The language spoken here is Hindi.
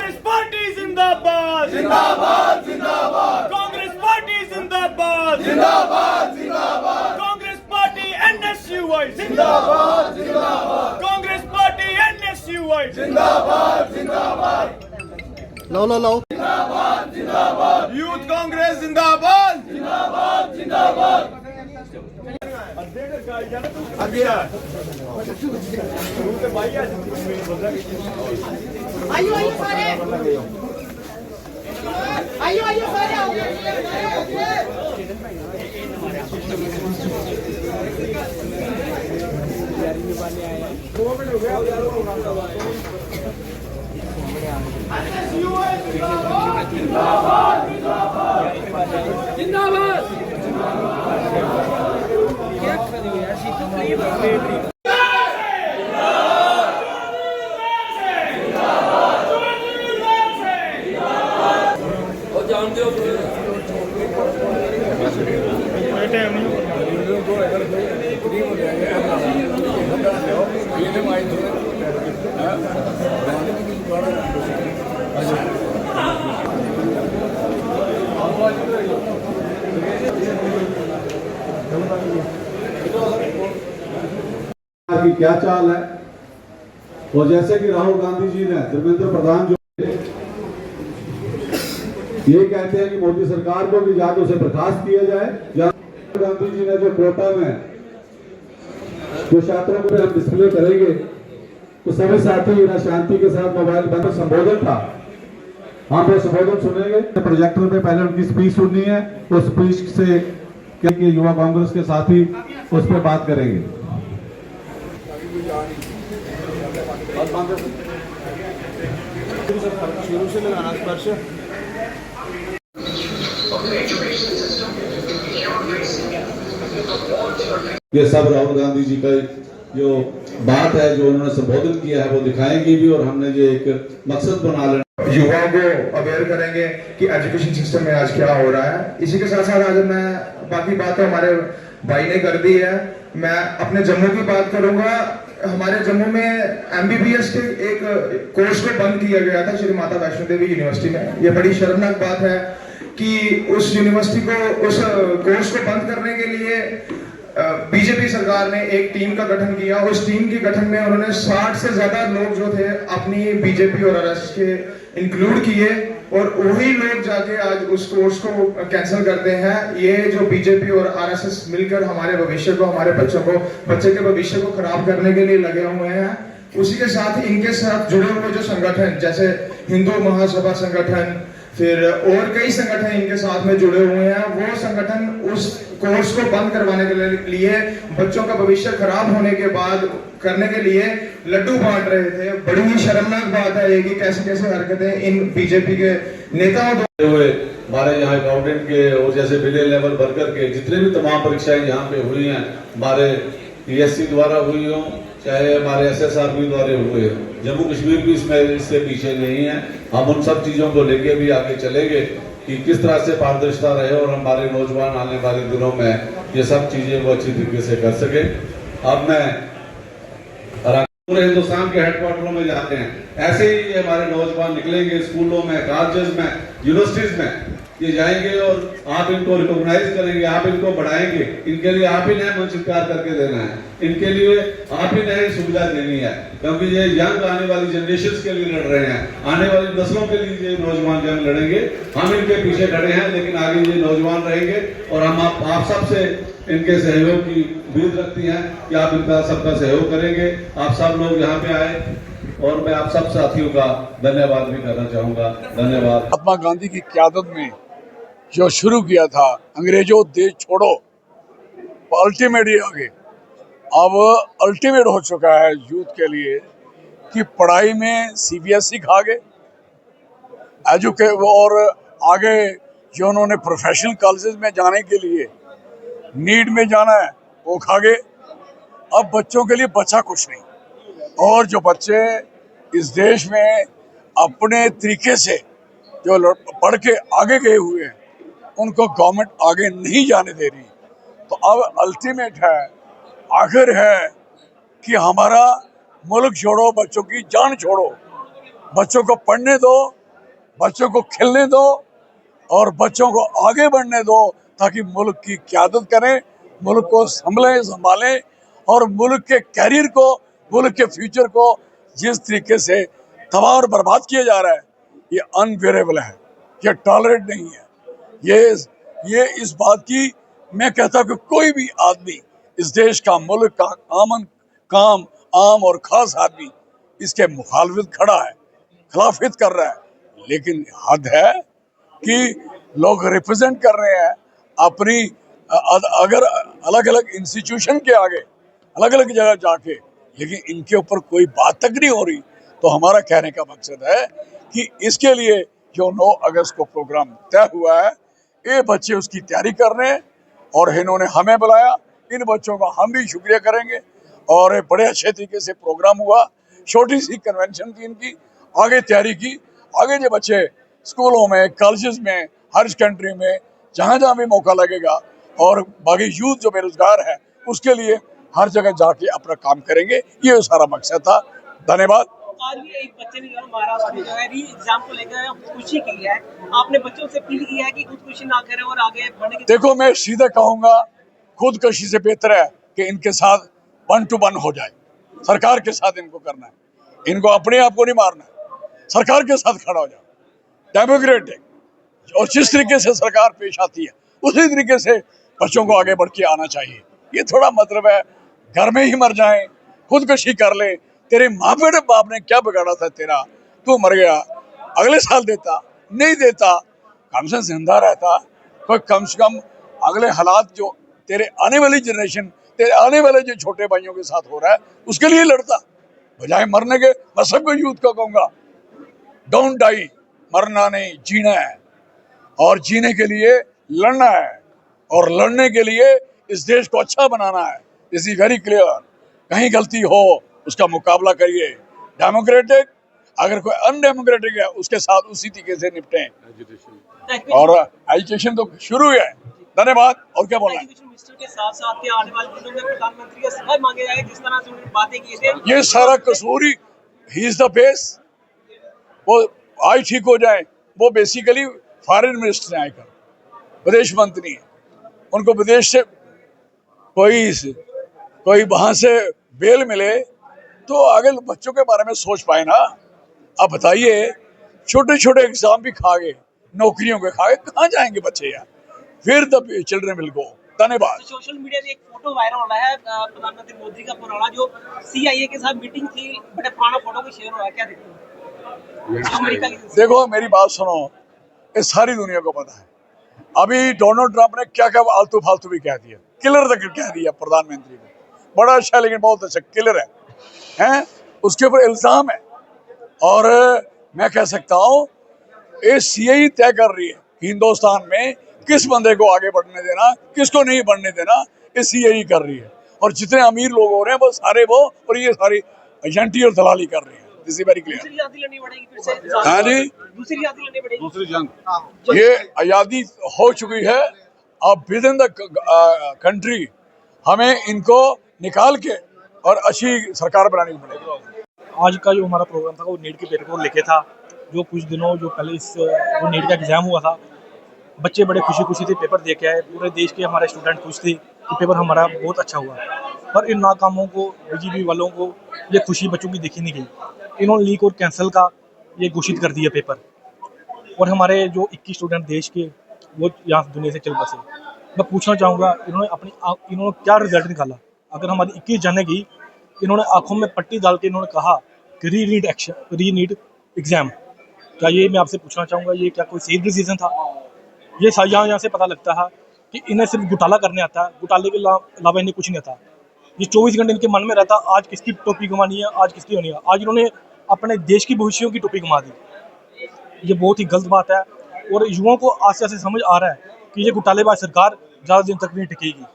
कांग्रेस पार्टी जिंदाबाद जिंदाबाद जिंदाबाद, कांग्रेस पार्टी जिंदाबाद जिंदाबाद जिंदाबाद, कांग्रेस पार्टी एनएसयूआई जिंदाबाद जिंदाबाद, कांग्रेस पार्टी एनएसयूआई जिंदाबाद जिंदाबाद, लो लो लो जिंदाबाद जिंदाबाद, यूथ कांग्रेस जिंदाबाद जिंदाबाद जिंदाबाद। आइयो आइयो सारे आइयो आइयो सारे आओ। जिंदाबाद की क्या चाल है। और जैसे कि राहुल गांधी जी ने धर्मेंद्र प्रधान जो ये कहते हैं कि मोदी सरकार को भी या तो उसे बर्खास्त किया जाए, या गांधी जी ने जो कोटा में जो छात्रों को हम डिस्प्ले करेंगे तो सभी साथी ना शांति के साथ मोबाइल बंद संबोधन था, हम वो संबोधन सुनेंगे। प्रोजेक्टर पे पहले उनकी स्पीच सुननी है, उस स्पीच से युवा कांग्रेस के साथी उस पर बात करेंगे। शुरू से लगाना स्पर्श। ये सब राहुल गांधी जी का जो बात है, जो उन्होंने संबोधन किया है, वो दिखाएंगे भी, और हमने ये एक मकसद बना लेना, युवाओं को अवेयर करेंगे कि एजुकेशन सिस्टम में आज क्या हो रहा है। इसी के साथ साथ आज मैं बाकी बात हमारे भाई ने कर दी है, मैं अपने जम्मू की बात करूंगा। हमारे जम्मू में एमबीबीएस के एक कोर्स को बंद किया गया था श्री माता वैष्णो देवी यूनिवर्सिटी में। ये बड़ी शर्मनाक बात है कि उस यूनिवर्सिटी को, उस कोर्स को बंद करने के लिए बीजेपी सरकार ने एक टीम का गठन किया। उस टीम के गठन में उन्होंने 60 से ज्यादा लोग जो थे अपनी बीजेपी और आरएसएस के इंक्लूड किए, और वही लोग जाके आज उस कोर्स को कैंसिल करते हैं। ये जो बीजेपी और आरएसएस मिलकर हमारे भविष्य को, हमारे बच्चे के भविष्य को खराब करने के लिए लगे हुए हैं। उसी के साथ इनके साथ जुड़े हुए जो संगठन, जैसे हिंदू महासभा संगठन, फिर और कई संगठन इनके साथ में जुड़े हुए हैं, वो संगठन उस कोर्स को बंद करवाने के लिए, बच्चों का भविष्य खराब होने के बाद करने के लिए लड्डू बांट रहे थे। बड़ी ही शर्मनाक बात है ये कि कैसे कैसे हरकतें इन बीजेपी के नेताओं द्वारा हुए। हमारे यहाँ अकाउंटेंट के और जैसे बिले लेवल वर्कर के जितने भी तमाम परीक्षाएं यहाँ पे हुई हैं, हमारे पीएससी द्वारा हुई हो, चाहे हमारे एसएसआरबी द्वारा हुए हो, जम्मू कश्मीर भी इससे पीछे नहीं है। हम उन सब चीजों को लेके भी आगे चलेंगे कि किस तरह से पारदर्शिता रहे और हमारे नौजवान आने वाले दिनों में ये सब चीजें वो अच्छी तरीके से कर सके। अब मैं पूरे हिंदुस्तान के हेडक्वार्टरों में जाते हैं, ऐसे ही हमारे नौजवान निकलेंगे, स्कूलों में, कॉलेजेस में, यूनिवर्सिटीज में ये जाएंगे, और आप इनको रिकॉग्नाइज करेंगे, आप इनको बढ़ाएंगे। इनके लिए आप ही नए मंच तैयार करके देना है, इनके लिए आप ही नई सुविधा देनी है, क्योंकि ये यंग आने वाली जनरेशन के लिए लड़ रहे हैं, आने वाली नस्लों के लिए ये नौजवान जंग लड़ेंगे। हम इनके पीछे खड़े हैं, लेकिन आगे ये नौजवान रहेंगे, और हम आप सबसे इनके सहयोग की उम्मीद रखती हैं कि आप इनका सबका सहयोग करेंगे। आप सब लोग यहाँ पे आए, और मैं आप सब साथियों का धन्यवाद भी करना चाहूंगा। धन्यवाद। महात्मा गांधी की क़यादत में जो शुरू किया था, अंग्रेजों देश छोड़ो, अल्टीमेट आ गए। अब अल्टीमेट हो चुका है यूथ के लिए कि पढ़ाई में सीबीएसई खा गए, और आगे जो उन्होंने प्रोफेशनल कॉलेजेस में जाने के लिए नीट में जाना है वो खा गए। अब बच्चों के लिए बचा कुछ नहीं, और जो बच्चे इस देश में अपने तरीके से जो पढ़ के आगे गए हुए हैं उनको गवर्नमेंट आगे नहीं जाने दे रही। तो अब अल्टीमेट है, आखिर है कि हमारा मुल्क छोड़ो, बच्चों की जान छोड़ो, बच्चों को पढ़ने दो, बच्चों को खेलने दो और बच्चों को आगे बढ़ने दो, ताकि मुल्क की क़यादत करें, मुल्क को संभालें और मुल्क के कैरियर को, मुल्क के फ्यूचर को जिस तरीके से तबाह और बर्बाद किया जा रहा है, ये अनबेरेबल है, ये टॉलरेट नहीं है। ये इस बात की मैं कहता हूँ कि कोई भी आदमी इस देश का, मुल्क का आम और खास आदमी इसके मुखालफत खड़ा है, खिलाफत कर रहा है, लेकिन हद है कि लोग रिप्रेजेंट कर रहे हैं अपनी, अगर अलग अलग इंस्टीट्यूशन के आगे अलग अलग जगह जाके, लेकिन इनके ऊपर कोई बात तक नहीं हो रही। तो हमारा कहने का मकसद है कि इसके लिए जो 9 अगस्त को प्रोग्राम तय हुआ है, ये बच्चे उसकी तैयारी कर रहे हैं और इन्होंने हमें बुलाया, इन बच्चों का हम भी शुक्रिया करेंगे। और बड़े अच्छे तरीके से प्रोग्राम हुआ, छोटी सी कन्वेंशन थी इनकी, आगे तैयारी की, आगे जो बच्चे स्कूलों में, कॉलेजेस में, हर कंट्री में जहाँ जहाँ भी मौका लगेगा और बाकी यूथ जो बेरोजगार है उसके लिए हर जगह जाके अपना काम करेंगे, ये सारा मकसद था। धन्यवाद। आज भी एक बच्चे ने महाराष्ट्र में जो है री एग्जाम को लेकर खुदकुशी की है, आपने बच्चों से अपील की है कि खुदकुशी ना करें और आगे बढ़ने की। देखो, मैं सीधे कहूंगा, खुदकुशी से बेहतर है कि इनके साथ 1 to 1 हो जाए। सरकार के साथ इनको करना है, इनको अपने आप को नहीं मारना है, सरकार के साथ खड़ा हो जाओ, डेमोक्रेटिक, और जिस तरीके से सरकार पेश आती है उसी तरीके से बच्चों को आगे बढ़ के आना चाहिए। ये थोड़ा मतलब है घर में ही मर जाएं, खुदकुशी कर ले, तेरे माँ बाप ने क्या बिगाड़ा था तेरा, तू मर गया, अगले साल देता, नहीं देता, कम से जिंदा रहता, कोई कम से कम अगले हालात जो तेरे आने वाली जनरेशन, तेरे आने वाले जो छोटे भाइयों के साथ हो रहा है उसके लिए लड़ता, बजाय मरने के। मैं सबको यूथ को कहूँगा, डोंट डाई, मरना नहीं, जीना है, और जीने के लिए लड़ना है, और लड़ने के लिए इस देश को अच्छा बनाना है। इज वेरी क्लियर, कहीं गलती हो उसका मुकाबला करिए, डेमोक्रेटिक, अगर कोई अनडेमोक्रेटिक है उसके साथ उसी तरीके से निपटें। और एजुकेशन तो शुरू है। धन्यवाद। और क्या बोलना है? एजुकेशन मिनिस्टर के साथ साथ के आने वाले दिनों में प्रधानमंत्री का सलाह मांगे जाए, जिस तरह से उन्होंने बातें की थी, ये सारा कसूरी, ही इज द बेस, वो आज ठीक हो जाए। वो बेसिकली फॉरेन मिनिस्टर हैं, आकर विदेश मंत्री हैं, उनको विदेश से कोई वहां से बेल मिले तो आगे बच्चों के बारे में सोच पाए ना। अब बताइए, छोटे छोटे एग्जाम भी खा गए, नौकरियों के खा गए, कहाँ जाएंगे बच्चे यार? फिर द चिल्ड्रन विल गो। धन्यवाद। सोशल मीडिया में एक फोटो वायरल हो रहा है प्रधानमंत्री मोदी का पुराना, जो CIA के साथ मीटिंग थी, बड़ा पुराना फोटो भी शेयर हो रहा है, क्या देखते हैं अमेरिका की? देखो, मेरी बात सुनो, ये सारी दुनिया को पता है। अभी डोनाल्ड ट्रंप ने क्या क्या आलतू फालतू भी कह दिया, किलर तक कह दिया प्रधानमंत्री को, बड़ा अच्छा, लेकिन बहुत अच्छा किलर है, उसके ऊपर इल्जाम है। और मैं कह सकता हूँ ये CIA तय कर रही है हिंदुस्तान में किस बंदे को आगे बढ़ने देना, किसको नहीं बढ़ने देना, ये CIA कर रही है। और जितने अमीर लोग हो रहे हैं वो सारे वो, और ये सारी एजेंटी और दलाली कर रही है। This is very clear. दूसरी आज़ादी लड़नी पड़ेगी फिर से। हाँ जी, दूसरी आज़ादी लड़नी पड़ेगी। दूसरी जंग, ये आज़ादी हो चुकी है, अब विद इन द कंट्री हमें इनको निकाल के और अच्छी सरकार बनानी पड़ेगी। आज का जो हमारा प्रोग्राम था वो नीट के पेपर को लेके था। जो कुछ दिनों जो पहले वो नीट का एग्ज़ाम हुआ था, बच्चे बड़े खुशी थे, पेपर दे के आए, पूरे देश के हमारे स्टूडेंट खुश थे कि पेपर हमारा बहुत अच्छा हुआ। पर इन नाकामों को, BJP वालों को ये खुशी बच्चों की देखी नहीं गई। इन्होंने लीक और कैंसिल का ये घोषित कर दिया पेपर, और हमारे जो 21 स्टूडेंट देश के वो यहाँ दुनिया से चल बसे। मैं पूछना चाहूँगा, इन्होंने क्या रिजल्ट निकाला? अगर हमारी 21 जाने की, इन्होंने आंखों में पट्टी डाल के इन्होंने कहा कि री नीट एग्ज़ाम, क्या ये मैं आपसे पूछना चाहूँगा, ये क्या कोई सही डिसीजन था? ये यहाँ से पता लगता है कि इन्हें सिर्फ घोटाला करने आता है, घोटाले के अलावा इन्हें कुछ नहीं आता। ये 24 घंटे इनके मन में रहता, आज किसकी टोपी घुमानी है, आज किसकी होनी है। आज इन्होंने अपने देश की भविष्यों की टोपी घुमा दी। ये बहुत ही गलत बात है, और युवाओं को आस्ते आस्ते समझ आ रहा है कि ये घोटालेबाज सरकार ज़्यादा दिन तक नहीं टिकेगी।